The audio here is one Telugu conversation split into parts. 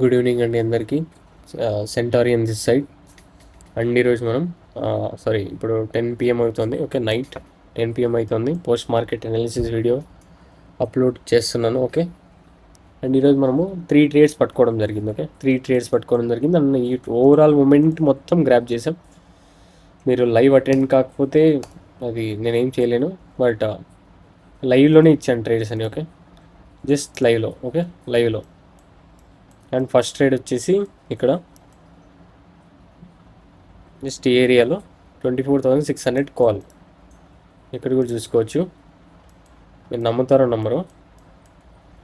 గుడ్ ఈవినింగ్ అండి అందరికీ. సెంటారియన్ దిస్ సైడ్. అండ్ ఈరోజు మనం ఇప్పుడు 10 PM అవుతుంది. ఓకే, నైట్ 10 PM అవుతుంది. Post market analysis video upload చేస్తున్నాను. ఓకే, అండ్ ఈరోజు మనము 3 ట్రేడ్స్ పట్టుకోవడం జరిగింది. ఓకే, 3 ట్రేడ్స్ పట్టుకోవడం జరిగింది. అండ్ ఈ ఓవరాల్ మూమెంట్ మొత్తం గ్రాప్ చేసాం. మీరు లైవ్ అటెండ్ కాకపోతే అది నేనేం చేయలేను, బట్ లైవ్లోనే ఇచ్చాను ట్రేడ్స్ అని. ఓకే, జస్ట్ లైవ్లో. ఓకే, లైవ్లో. అండ్ ఫస్ట్ ట్రేడ్ వచ్చేసి ఇక్కడ జస్ట్ ఈ ఏరియాలో 24,600 కాల్. ఇక్కడ కూడా చూసుకోవచ్చు. మీరు నమ్ముతారో నమ్మరో,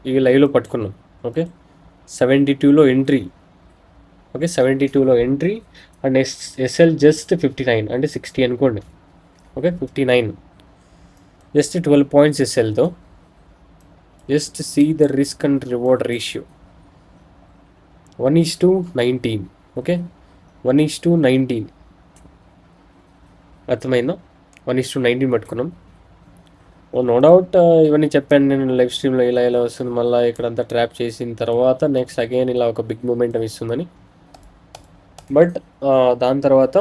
ఇవి లైవ్లో పట్టుకున్నాం. ఓకే, 72లో ఎంట్రీ. ఓకే, 72లో ఎంట్రీ. అండ్ ఎస్ఎల్ జస్ట్ 59, అంటే 60 అనుకోండి. ఓకే, 59, జస్ట్ 12 పాయింట్స్ ఎస్ఎల్తో. Just see the risk and reward ratio 1:19. Okay, 1:19. అర్థమైందా? 1:19 పట్టుకున్నాం. నో డౌట్ ఇవన్నీ చెప్పాను నేను లైవ్ స్ట్రీమ్లో, ఇలా ఇలా వస్తుంది. మళ్ళీ ఇక్కడంతా ట్రాప్ చేసిన తర్వాత నెక్స్ట్ అగైన్ ఇలా ఒక బిగ్ మూమెంటం ఇస్తుందని. బట్ దాని తర్వాత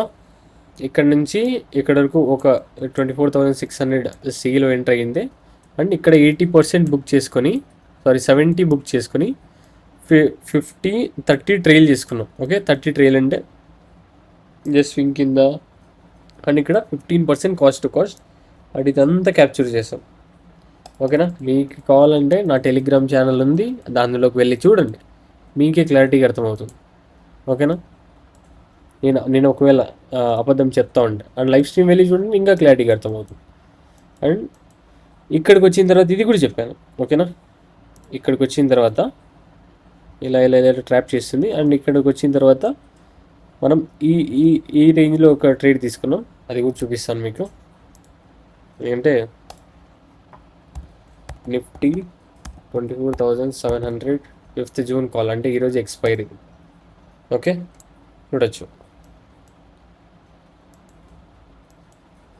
ఇక్కడ నుంచి ఇక్కడ వరకు ఒక 24,600 సిలో ఎంటర్ అయ్యింది. అండ్ ఇక్కడ 80% బుక్ చేసుకొని, 70 బుక్ చేసుకొని 30 ట్రైల్ చేసుకున్నాం. ఓకే, 30 ట్రైల్ అంటే జస్ట్ స్వింగ్ కింద. అండ్ ఇక్కడ 15% కాస్ట్ టు కాస్ట్. అది ఇదంతా క్యాప్చర్ చేస్తాం. ఓకేనా? మీకు కావాలంటే నా టెలిగ్రామ్ ఛానల్ ఉంది, దానిలోకి వెళ్ళి చూడండి, మీకే క్లారిటీగా అర్థమవుతుంది. ఓకేనా? నేను ఒకవేళ అబద్ధం చెప్తా ఉంటే అండ్ లైవ్ స్ట్రీమ్ వెళ్ళి చూడండి, ఇంకా క్లారిటీగా అర్థమవుతుంది. అండ్ ఇక్కడికి వచ్చిన తర్వాత ఇది కూడా చెప్పాను. ఓకేనా? ఇక్కడికి వచ్చిన తర్వాత ఇలా ఇలా ఇలా ట్రాప్ చేస్తుంది. అండ్ ఇక్కడికి వచ్చిన తర్వాత మనం ఈ ఈ ఈ రేంజ్లో ఒక ట్రేడ్ తీసుకున్నాం, అది కూడా చూపిస్తాను మీకు. ఏంటంటే నిఫ్టీ 24,700 5th జూన్ కాల్, అంటే ఈరోజు ఎక్స్పైరీ. ఓకే, చూడొచ్చు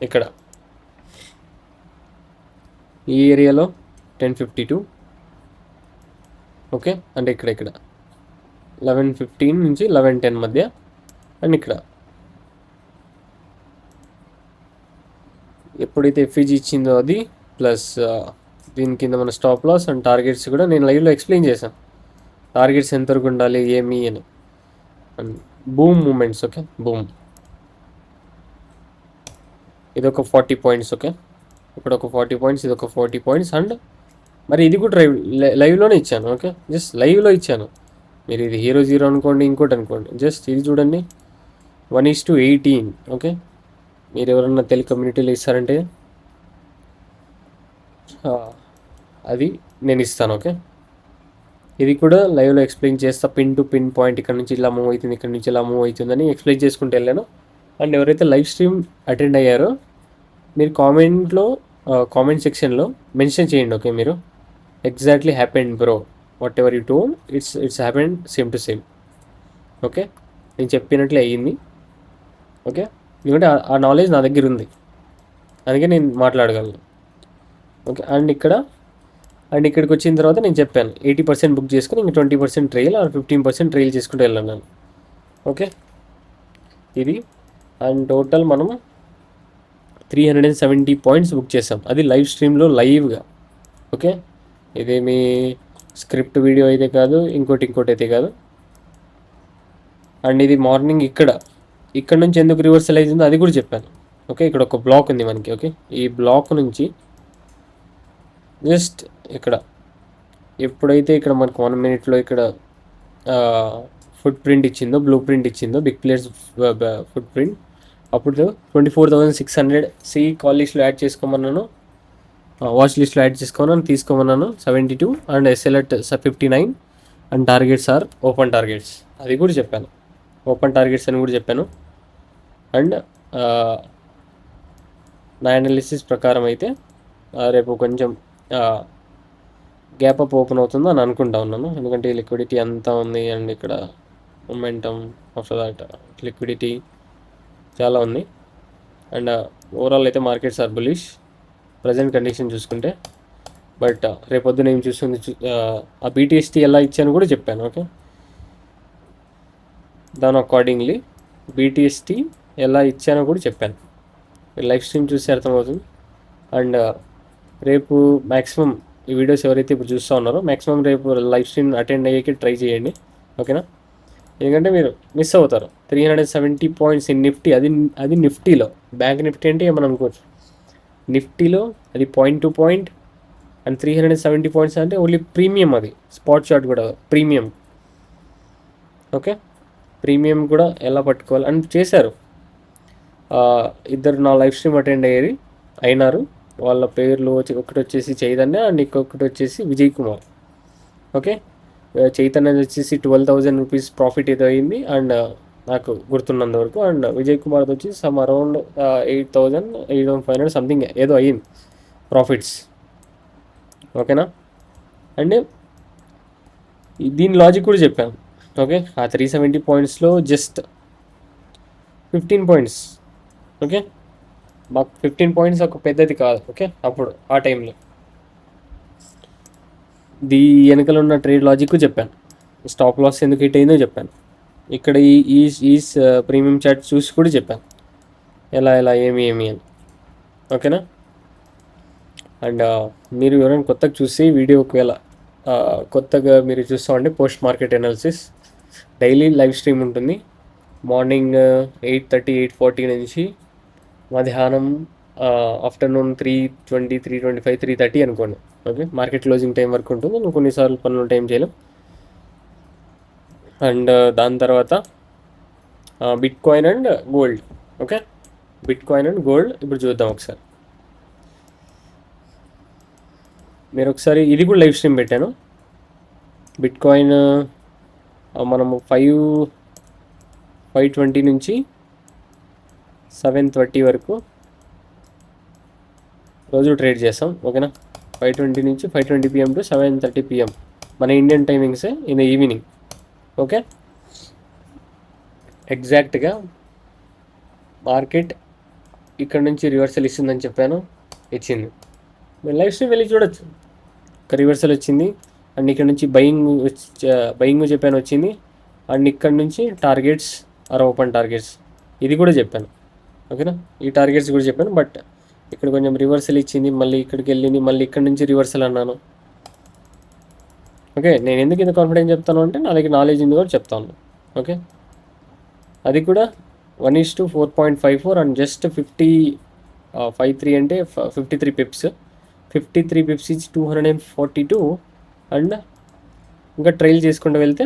ఇక్కడ ఈ ఏరియాలో 10:52. ఓకే, అంటే ఇక్కడ 11:15 నుంచి 11:10 మధ్య. అండ్ ఇక్కడ ఎప్పుడైతే ఎఫ్ఈజీ ఇచ్చిందో అది ప్లస్ దీని కింద మన స్టాప్ లాస్ అండ్ టార్గెట్స్ కూడా నేను లైవ్లో ఎక్స్ప్లెయిన్ చేశాను. టార్గెట్స్ ఎంతవరకు ఉండాలి ఏమి అని. And boom moments. Okay, boom ఇదొక 40 పాయింట్స్. ఓకే, ఇక్కడ ఒక 40 పాయింట్స్, ఇది ఒక 40 పాయింట్స్. అండ్ మరి ఇది కూడా లైవ్లోనే ఇచ్చాను. ఓకే, జస్ట్ లైవ్లో ఇచ్చాను. మీరు ఇది హీరో జీరో అనుకోండి, ఇంకోటి అనుకోండి, జస్ట్ ఇది చూడండి 1:18. ఓకే, మీరు ఎవరన్నా తెలుగు కమ్యూనిటీలో ఇస్తారంటే అది నేను ఇస్తాను. ఓకే, ఇది కూడా లైవ్లో ఎక్స్ప్లెయిన్ చేస్తా, పిన్ టు పిన్ పాయింట్. ఇక్కడ నుంచి ఇలా మూవ్ అవుతుంది, ఇక్కడ నుంచి ఇలా మూవ్ అవుతుందని ఎక్స్ప్లెయిన్ చేసుకుంటూ వెళ్ళాను. అండ్ ఎవరైతే లైవ్ స్ట్రీమ్ అటెండ్ అయ్యారో మీరు కామెంట్ సెక్షన్లో మెన్షన్ చేయండి. ఓకే, మీరు exactly happened bro, what ever you told, it's happened same to same. Okay, నేను చెప్పినట్లే అయ్యింది. ఓకే, ఎందుకంటే ఆ నాలెడ్జ్ నా దగ్గర ఉంది, అందుకే నేను మాట్లాడగలను. ఓకే, అండ్ ఇక్కడికి వచ్చిన తర్వాత నేను చెప్పాను 80% బుక్ చేసుకుని ఇంకా 20% ట్రైల్ ఆర్ 15% ట్రైల్ చేసుకుంటూ వెళ్ళాను. ఓకే, ఇది. అండ్ టోటల్ మనం 370 పాయింట్స్ బుక్ చేసాం, అది లైవ్ స్ట్రీమ్లో లైవ్గా. ఓకే, ఇదేమి స్క్రిప్ట్ వీడియో అయితే కాదు, ఇంకోటి అయితే కాదు. అండ్ ఇది మార్నింగ్ ఇక్కడ నుంచి ఎందుకు రివర్సల్ అయిందో అది కూడా చెప్పాను. ఓకే, ఇక్కడ ఒక బ్లాక్ ఉంది మనకి. ఓకే, ఈ బ్లాక్ నుంచి జస్ట్ ఎప్పుడైతే ఇక్కడ మనకు 1 minute ఇక్కడ ఫుట్ ప్రింట్ ఇచ్చిందో, బ్లూ ప్రింట్ ఇచ్చిందో, బిగ్ ప్లేయర్స్ ఫుట్ ప్రింట్, అప్పుడు 24,600 కాల్ లిస్ట్లో యాడ్ చేసుకోమన్నాను, వాచ్ లిస్ట్లో యాడ్ చేసుకోమన్నాను, తీసుకోమన్నాను 72. And SL at 59. And targets are open targets, అది కూడా చెప్పాను. ఓపెన్ టార్గెట్స్ అని కూడా చెప్పాను. అండ్ నా అనాలిసిస్ ప్రకారం అయితే రేపు కొంచెం గ్యాప్ అప్ ఓపెన్ అవుతుందో అని అనుకుంటా ఉన్నాను, ఎందుకంటే లిక్విడిటీ అంతా ఉంది. అండ్ ఇక్కడ మొమెంటమ్ ఆఫ్టర్ దాట్ లిక్విడిటీ చాలా ఉంది. అండ్ ఓవరాల్ అయితే markets are bullish present condition చూసుకుంటే. బట్ రేపొద్దున ఏం చూస్తుంది ఆ బీటీఎస్టీ ఎలా ఇచ్చాను కూడా చెప్పాను. ఓకే, దాని అకార్డింగ్లీ బీటీఎస్టీ ఎలా ఇచ్చానో కూడా చెప్పాను. లైవ్ స్ట్రీమ్ చూస్తే అర్థమవుతుంది. అండ్ రేపు మ్యాక్సిమం ఈ వీడియోస్ ఎవరైతే ఇప్పుడు చూస్తూ ఉన్నారో మ్యాక్సిమం రేపు లైవ్ స్ట్రీమ్ అటెండ్ అయ్యేకి ట్రై చేయండి. ఓకేనా, ఎందుకంటే మీరు మిస్ అవుతారు. 370 పాయింట్స్ ఇన్ నిఫ్టీ, అది నిఫ్టీలో. బ్యాంక్ నిఫ్టీ అంటే ఏమని అనుకోవచ్చు, నిఫ్టీలో అది point to point. And 370 points అంటే ఓన్లీ ప్రీమియం, అది స్పాట్ షాట్ కూడా ప్రీమియం. ఓకే, ప్రీమియం కూడా ఎలా పట్టుకోవాలి అని చేశారు. ఇద్దరు నా లైవ్ స్ట్రీమ్ అటెండ్ అయినారు. వాళ్ళ పేర్లు ఒకటి వచ్చేసి చైతన్య అండ్ ఇంకొకటి వచ్చేసి విజయ్ కుమార్. ఓకే, చైతన్య వచ్చేసి 12,000 రూపీస్ ప్రాఫిట్ ఏదో అయింది అండ్ నాకు గుర్తున్నంత వరకు. అండ్ విజయ్ కుమార్ది వచ్చి సమ్ అరౌండ్ 8,500 సంథింగ్ ఏదో అయ్యింది ప్రాఫిట్స్. ఓకేనా, అండ్ దీని లాజిక్ కూడా చెప్పాను. ఓకే, ఆ 370 పాయింట్స్లో జస్ట్ 15 పాయింట్స్. ఓకే, మాకు 15 పాయింట్స్ ఒక పెద్దది కాదు. ఓకే, అప్పుడు ఆ టైంలో వెనకలో ఉన్న ట్రేడ్ లాజిక్ చెప్పాను. స్టాప్ లాస్ ఎందుకు హిట్ అయిందో చెప్పాను. ఇక్కడ ఈ ప్రీమియం చార్ట్ చూసి కూడా చెప్పాను ఎలా ఏమి అని. ఓకేనా, అండ్ మీరు ఎవరైనా కొత్తగా చూసి వీడియో ఒకవేళ కొత్తగా మీరు చూస్తామంటే post market analysis daily live stream ఉంటుంది. మార్నింగ్ 8:30 8:40 నుంచి మధ్యాహ్నం ఆఫ్టర్నూన్ 3:20 3:25 3:30 అనుకోండి. ఓకే, మార్కెట్ క్లోజింగ్ టైం వరకు ఉంటుంది. నేను కొన్నిసార్లు పనులు టైం చేయలేం. అండ్ దాని తర్వాత bit coin and gold. Okay, bit coin and gold ఇప్పుడు చూద్దాం ఒకసారి. మీరు ఒకసారి ఇది కూడా లైవ్ స్ట్రీమ్ పెట్టాను. బిట్ కాయిన్ మనము 5:20 నుంచి 7:30 వరకు రోజు ట్రేడ్ చేస్తాం. ఓకేనా, 5:20 నుంచి 5:20 PM టు 7:30 PM మన ఇండియన్ టైమింగ్సే ఇన్ ఈవినింగ్. ఓకే, ఎగ్జాక్ట్గా మార్కెట్ ఇక్కడ నుంచి రివర్సల్ ఇస్తుందని చెప్పాను, ఇచ్చింది. మీరు లైవ్ స్ట్రీమ్ వెళ్ళి చూడొచ్చు. ఒక రివర్సల్ వచ్చింది అండ్ ఇక్కడ నుంచి బయింగ్ చెప్పాను, వచ్చింది. అండ్ ఇక్కడ నుంచి టార్గెట్స్ ఓపెన్ టార్గెట్స్ ఇది కూడా చెప్పాను. ఓకేనా, ఈ టార్గెట్స్ కూడా చెప్పాను. బట్ ఇక్కడ కొంచెం రివర్సల్ ఇచ్చింది, మళ్ళీ ఇక్కడికి వెళ్ళింది, మళ్ళీ ఇక్కడ నుంచి రివర్సల్ అన్నాను. ఓకే, నేను ఎందుకు ఇంత కాన్ఫిడెన్స్ చెప్తాను అంటే నా దగ్గర నాలెడ్జ్ ఉంది కూడా చెప్తాను. ఓకే, అది కూడా 1:4.54 అండ్ జస్ట్ 53 అంటే 53 పిప్స్. 53 పిప్స్ ఇచ్చి 242 అండ్ ఇంకా ట్రైల్ చేసుకుంటూ వెళ్తే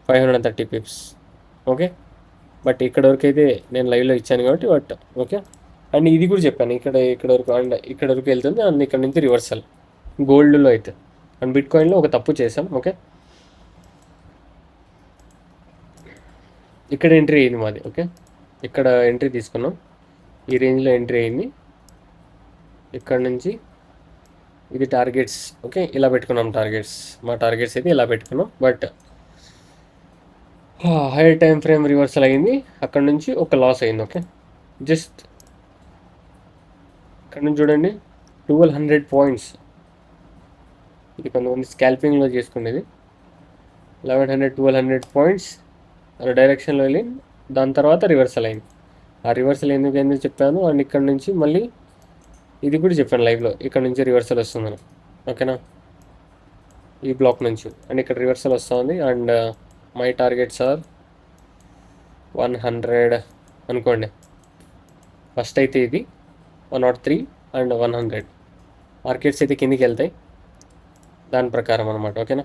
530 పిప్స్. ఓకే, బట్ ఇక్కడ వరకు అయితే నేను లైవ్లో ఇచ్చాను కాబట్టి బట్ ఓకే. అండ్ ఇది కూడా చెప్పాను, ఇక్కడ వరకు అండ్ ఇక్కడ వరకు వెళ్తుంది అండ్ ఇక్కడ నుంచి రివర్సల్ గోల్డ్లో అయితే. అండ్ బిట్ కాయిన్లో ఒక తప్పు చేసాం. ఓకే, ఇక్కడ ఎంట్రీ అయింది మాది. ఓకే, ఇక్కడ ఎంట్రీ తీసుకున్నాం, ఈ రేంజ్లో ఎంట్రీ అయింది. ఇక్కడ నుంచి ఇది టార్గెట్స్. ఓకే, ఇలా పెట్టుకున్నాం టార్గెట్స్. మా టార్గెట్స్ అయితే ఇలా పెట్టుకున్నాం. But hire time frame reversal అయింది, అక్కడ నుంచి ఒక లాస్ అయింది. ఓకే, జస్ట్ ఇక్కడ నుంచి చూడండి 1200 పాయింట్స్. ఇది కొంతమంది స్కాల్పింగ్లో చేసుకునేది. 1100 1200 పాయింట్స్ అలా డైరెక్షన్లో వెళ్ళి దాని తర్వాత రివర్సల్ అయింది. ఆ రివర్సల్ ఎందుకైందో చెప్పాను. అండ్ ఇక్కడ నుంచి మళ్ళీ ఇది కూడా చెప్పాను లైవ్లో, ఇక్కడ నుంచి రివర్సల్ వస్తుందని. ఓకేనా, ఈ బ్లాక్ నుంచి అండ్ ఇక్కడ రివర్సల్ వస్తుంది. అండ్ మై టార్గెట్స్ ఆర్ 100 అనుకోండి. ఫస్ట్ అయితే ఇది 103 అండ్ 100 మార్కెట్స్ అయితే కిందికి వెళ్తాయి దాని ప్రకారం అనమాట. ఓకేనా,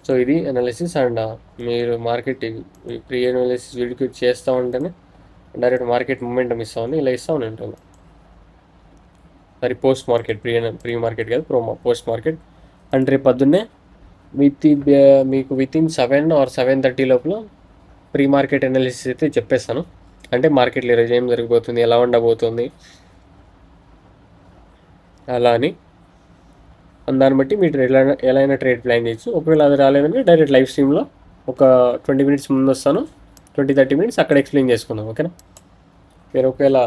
సో ఇది అనాలిసిస్. అండ్ మీరు మార్కెట్ ప్రీ అనాలిసిస్ వీడియో చేస్తూ ఉంటేనే డైరెక్ట్ మార్కెట్ మూమెంటం ఇస్తూ ఉంది, ఇలా ఇస్తూ ఉంటాను. సరే, పోస్ట్ మార్కెట్, ప్రీ మార్కెట్ కాదు, పోస్ట్ మార్కెట్. అండ్ రేపు పొద్దున్నే మీకు వితిన్ 7 or 7:30 లోపల ప్రీ మార్కెట్ అనాలిసిస్ అయితే చెప్పేస్తాను. అంటే మార్కెట్లో ఈరోజు ఏం జరిగిపోతుంది, ఎలా ఉండబోతుంది అలా అని. దాన్ని బట్టి మీరు ఎలా అయినా ట్రేడ్ ప్లాన్ చేయొచ్చు. ఒకవేళ అది రాలేదంటే డైరెక్ట్ లైవ్ స్ట్రీమ్లో ఒక 20 minutes ముందు వస్తాను, 20-30 minutes అక్కడ ఎక్స్ప్లెయిన్ చేసుకుందాం. ఓకేనా, మీరు ఒకవేళ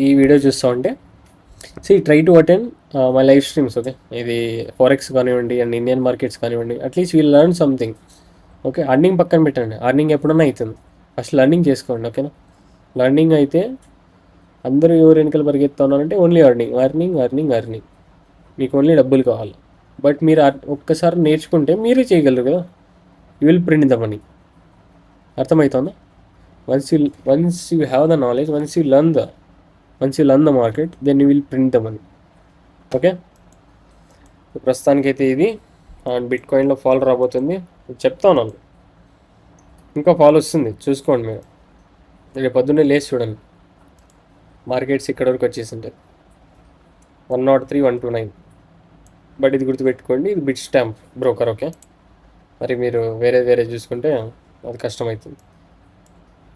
ఈ వీడియో చూస్తూ ఉంటే try to attend my live streams. Okay, ఇది ఫారెక్స్ కానివ్వండి అండ్ ఇండియన్ మార్కెట్స్ కానివ్వండి, at least we'll learn something. Okay, earning పక్కన పెట్టండి, అర్నింగ్ ఎప్పుడన్నా అవుతుంది, ఫస్ట్ లర్నింగ్ చేసుకోండి. ఓకేనా, లర్నింగ్ అయితే అందరూ ఎవరు వెనకాల పరిగెత్తా ఉన్నారంటే only earning earning earning earning, మీకు ఓన్లీ డబ్బులు కావాలి. బట్ మీరు ఒక్కసారి నేర్చుకుంటే మీరే చేయగలరు కదా. You will print the money. అర్థమవుతుందా? Once you have the knowledge, once you learn the market, then you will print the money. Okay, ప్రస్తుతానికైతే ఇది అండ్ బిట్ కాయిన్లో ఫాల్ రాబోతుంది చెప్తా ఉన్నాను. ఇంకా ఫాల్ వస్తుంది, చూసుకోండి మీరు. రేపు పొద్దున్నే లేచి చూడండి, మార్కెట్స్ ఇక్కడ వరకు వచ్చేసింటాయి 103, 129. బట్ ఇది గుర్తుపెట్టుకోండి, ఇది బిట్ స్టాంప్ బ్రోకర్. ఓకే, మరి మీరు వేరే చూసుకుంటే అది కష్టమవుతుంది.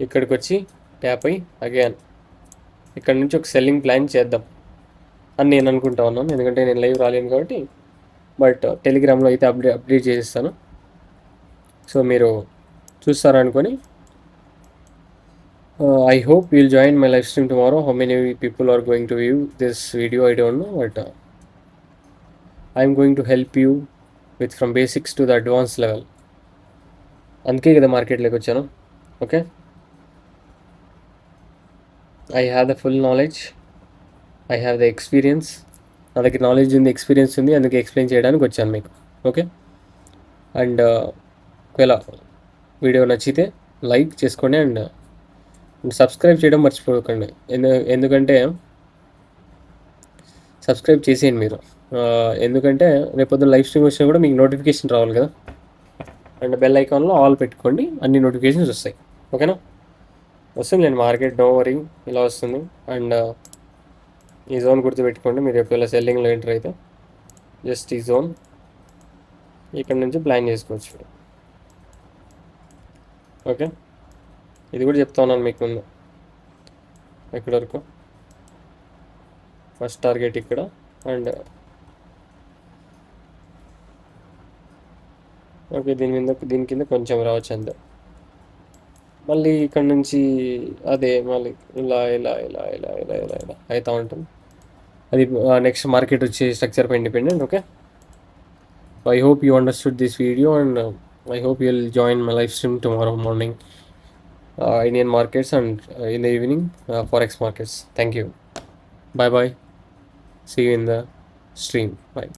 ఇక్కడికి వచ్చి ట్యాప్ అయ్యి అగైన్ ఇక్కడ నుంచి ఒక సెల్లింగ్ ప్లాన్ చేద్దాం అని నేను అనుకుంటా ఉన్నాను, ఎందుకంటే నేను లైవ్ రాలేను కాబట్టి. బట్ టెలిగ్రామ్లో అయితే అప్డేట్ చేసేస్తాను, సో మీరు చూస్తారనుకొని. I hope you'll join my live stream tomorrow. How many people are going to view this video, I don't know, but I'm going to help you with from basics to the advanced level. అందుకే కదా మార్కెట్లోకి వచ్చాను. Okay, I have the full knowledge, I have the experience. నా దగ్గర నాలెడ్జ్ ఉంది, ఎక్స్పీరియన్స్ ఉంది, అందుకే ఎక్స్ప్లెయిన్ చేయడానికి వచ్చాను మీకు. ఓకే, అండ్ ఒకవేళ వీడియో నచ్చితే లైక్ చేసుకోండి అండ్ సబ్స్క్రైబ్ చేయడం మర్చిపోకండి. ఎందుకంటే సబ్స్క్రైబ్ చేసేయండి మీరు, ఎందుకంటే రేపొద్దున లైవ్ స్ట్రీమ్ వచ్చినా కూడా మీకు నోటిఫికేషన్ రావాలి కదా. అండ్ బెల్ ఐకాన్లో ఆల్ పెట్టుకోండి, అన్ని నోటిఫికేషన్స్ వస్తాయి. ఓకేనా, వస్తుంది నేను మార్కెట్, నో వరీ, ఇలా వస్తుంది. అండ్ ఈ జోన్ గుర్తుపెట్టుకోండి, మీరు ఒకవేళ సెల్లింగ్లో ఎంటర్ అయితే జస్ట్ ఈ జోన్ ఇక్కడ నుంచి ప్లాన్ చేసుకోవచ్చు. ఓకే, ఇది కూడా చెప్తా ఉన్నాను మీకు ముందు. ఎక్కడి వరకు ఫస్ట్ టార్గెట్ ఇక్కడ, అండ్ ఓకే దీని కింద కొంచెం రావచ్చు అంతే. మళ్ళీ ఇక్కడ నుంచి అదే మళ్ళీ ఇలా ఇలా ఇలా ఇలా ఇలా ఇలా ఇలా అవుతూ ఉంటుంది. అది నెక్స్ట్ మార్కెట్ వచ్చే స్ట్రక్చర్ పై independent. Okay, I hope you understood this video and I hope you will join my live stream tomorrow morning. Indian markets and in the evening forex markets. Thank you. Bye bye. See you in the stream. Bye.